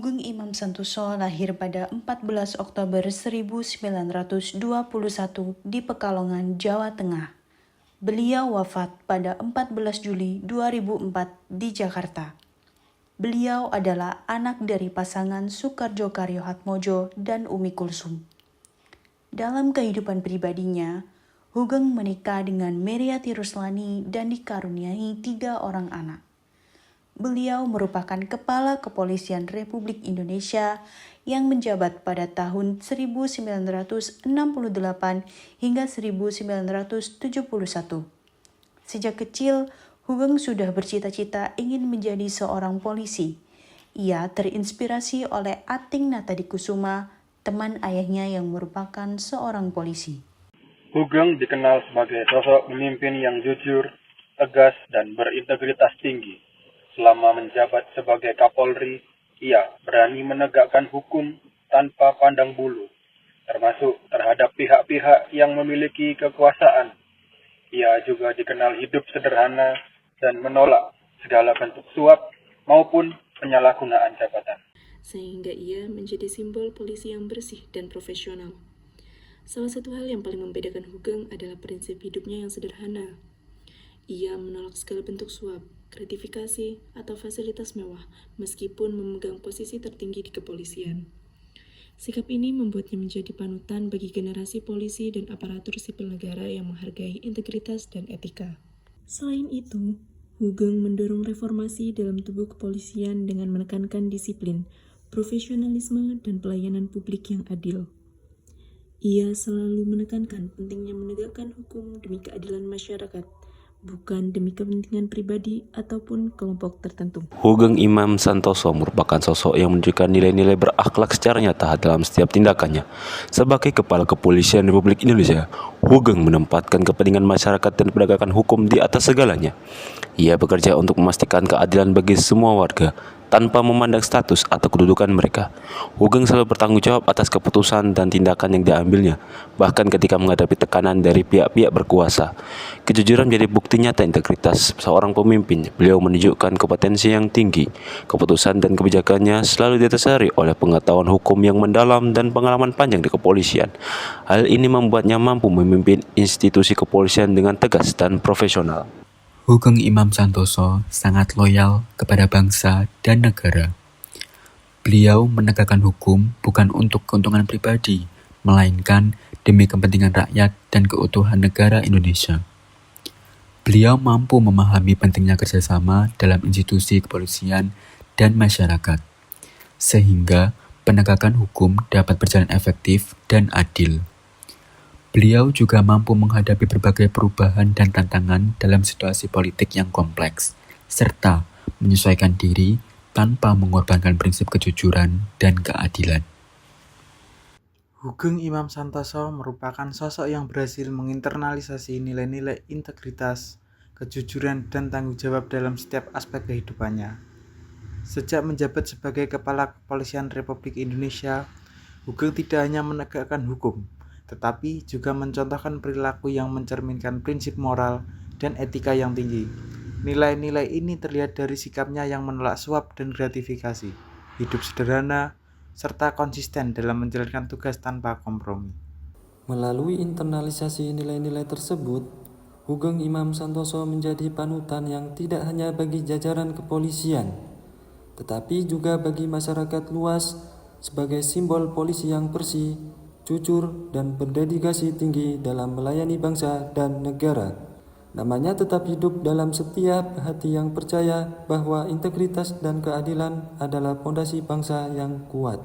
Hugeng Imam Santoso lahir pada 14 Oktober 1921 di Pekalongan, Jawa Tengah. Beliau wafat pada 14 Juli 2004 di Jakarta. Beliau adalah anak dari pasangan Soekarjo Karyoatmojo dan Umi Kulsum. Dalam kehidupan pribadinya, Hugeng menikah dengan Meriati Ruslani dan dikaruniai 3 orang anak. Beliau merupakan Kepala Kepolisian Republik Indonesia yang menjabat pada tahun 1968 hingga 1971. Sejak kecil, Hugeng sudah bercita-cita ingin menjadi seorang polisi. Ia terinspirasi oleh Ating Natadikusuma, teman ayahnya yang merupakan seorang polisi. Hugeng dikenal sebagai sosok pemimpin yang jujur, tegas, dan berintegritas tinggi. Selama menjabat sebagai Kapolri, ia berani menegakkan hukum tanpa pandang bulu, termasuk terhadap pihak-pihak yang memiliki kekuasaan. Ia juga dikenal hidup sederhana dan menolak segala bentuk suap maupun penyalahgunaan jabatan. Sehingga ia menjadi simbol polisi yang bersih dan profesional. Salah satu hal yang paling membedakan Hugeng adalah prinsip hidupnya yang sederhana. Ia menolak segala bentuk suap, gratifikasi, atau fasilitas mewah, meskipun memegang posisi tertinggi di kepolisian. Sikap ini membuatnya menjadi panutan bagi generasi polisi dan aparatur sipil negara yang menghargai integritas dan etika. Selain itu, Hugeng mendorong reformasi dalam tubuh kepolisian dengan menekankan disiplin, profesionalisme, dan pelayanan publik yang adil. Ia selalu menekankan pentingnya menegakkan hukum demi keadilan masyarakat, bukan demi kepentingan pribadi ataupun kelompok tertentu. Hugeng Imam Santoso merupakan sosok yang menunjukkan nilai-nilai berakhlak secara nyata dalam setiap tindakannya. Sebagai Kepala Kepolisian Republik Indonesia, Hugeng menempatkan kepentingan masyarakat dan penegakan hukum di atas segalanya. Ia bekerja untuk memastikan keadilan bagi semua warga, tanpa memandang status atau kedudukan mereka. Hugeng selalu bertanggung jawab atas keputusan dan tindakan yang diambilnya, bahkan ketika menghadapi tekanan dari pihak-pihak berkuasa. Kejujuran menjadi bukti nyata integritas seorang pemimpin. Beliau menunjukkan kompetensi yang tinggi. Keputusan dan kebijakannya selalu didasari oleh pengetahuan hukum yang mendalam dan pengalaman panjang di kepolisian. Hal ini membuatnya mampu memimpin institusi kepolisian dengan tegas dan profesional. Hugeng Imam Santoso sangat loyal kepada bangsa dan negara. Beliau menegakkan hukum bukan untuk keuntungan pribadi, melainkan demi kepentingan rakyat dan keutuhan negara Indonesia. Beliau mampu memahami pentingnya kerjasama dalam institusi kepolisian dan masyarakat, sehingga penegakan hukum dapat berjalan efektif dan adil. Beliau juga mampu menghadapi berbagai perubahan dan tantangan dalam situasi politik yang kompleks, serta menyesuaikan diri tanpa mengorbankan prinsip kejujuran dan keadilan. Hugeng Imam Santoso merupakan sosok yang berhasil menginternalisasi nilai-nilai integritas, kejujuran, dan tanggung jawab dalam setiap aspek kehidupannya. Sejak menjabat sebagai Kepala Kepolisian Republik Indonesia, Hugeng tidak hanya menegakkan hukum, tetapi juga mencontohkan perilaku yang mencerminkan prinsip moral dan etika yang tinggi. Nilai-nilai ini terlihat dari sikapnya yang menolak suap dan gratifikasi, hidup sederhana, serta konsisten dalam menjalankan tugas tanpa kompromi. Melalui internalisasi nilai-nilai tersebut, Hugeng Imam Santoso menjadi panutan yang tidak hanya bagi jajaran kepolisian, tetapi juga bagi masyarakat luas sebagai simbol polisi yang bersih, jujur, dan berdedikasi tinggi dalam melayani bangsa dan negara. Namanya tetap hidup dalam setiap hati yang percaya bahwa integritas dan keadilan adalah fondasi bangsa yang kuat.